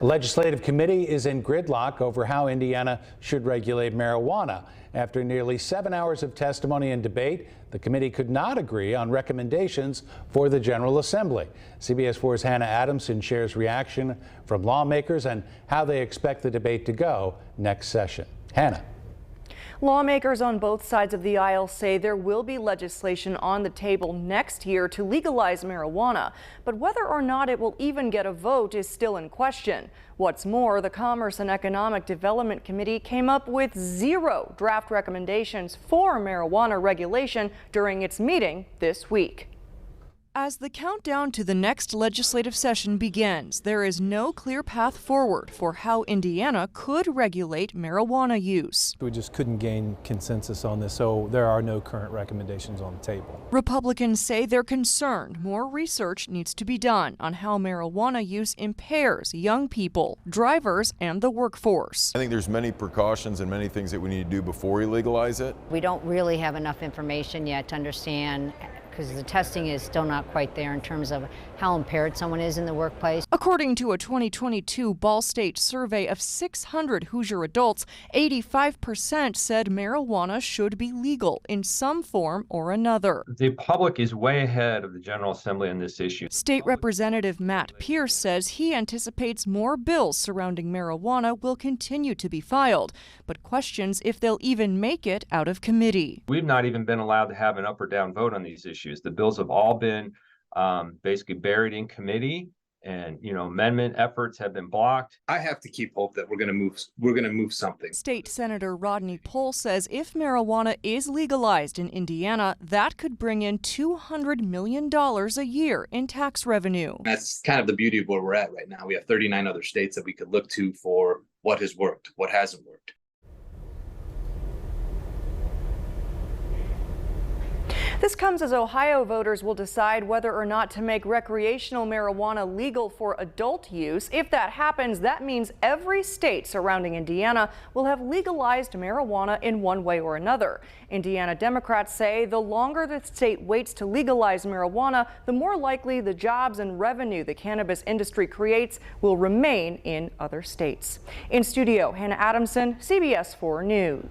The legislative committee is in gridlock over how Indiana should regulate marijuana. After nearly 7 hours of testimony and debate, the committee could not agree on recommendations for the General Assembly. CBS 4's Hannah Adamson shares reaction from lawmakers and how they expect the debate to go next session. Hannah. Lawmakers on both sides of the aisle say there will be legislation on the table next year to legalize marijuana, but whether or not it will even get a vote is still in question. What's more, the Commerce and Economic Development Committee came up with 0 draft recommendations for marijuana regulation during its meeting this week. As the countdown to the next legislative session begins, there is no clear path forward for how Indiana could regulate marijuana use. We just couldn't gain consensus on this, so there are no current recommendations on the table. Republicans say they're concerned more research needs to be done on how marijuana use impairs young people, drivers, and the workforce. I think there's many precautions and many things that we need to do before we legalize it. We don't really have enough information yet to understand, because the testing is still not quite there in terms of how impaired someone is in the workplace. According to a 2022 Ball State survey of 600 Hoosier adults, 85% said marijuana should be legal in some form or another. The public is way ahead of the General Assembly on this issue. State Representative Matt Pierce says he anticipates more bills surrounding marijuana will continue to be filed, but questions if they'll even make it out of committee. We've not even been allowed to have an up or down vote on these issues. The bills have all been basically buried in committee, and amendment efforts have been blocked. I have to keep hope that we're going to move something. State Senator Rodney Pohl says if marijuana is legalized in Indiana, that could bring in $200 million a year in tax revenue. That's kind of the beauty of where we're at right now. We have 39 other states that we could look to for what has worked, what hasn't worked. This comes as Ohio voters will decide whether or not to make recreational marijuana legal for adult use. If that happens, that means every state surrounding Indiana will have legalized marijuana in one way or another. Indiana Democrats say the longer the state waits to legalize marijuana, the more likely the jobs and revenue the cannabis industry creates will remain in other states. In studio, Hannah Adamson, CBS 4 News.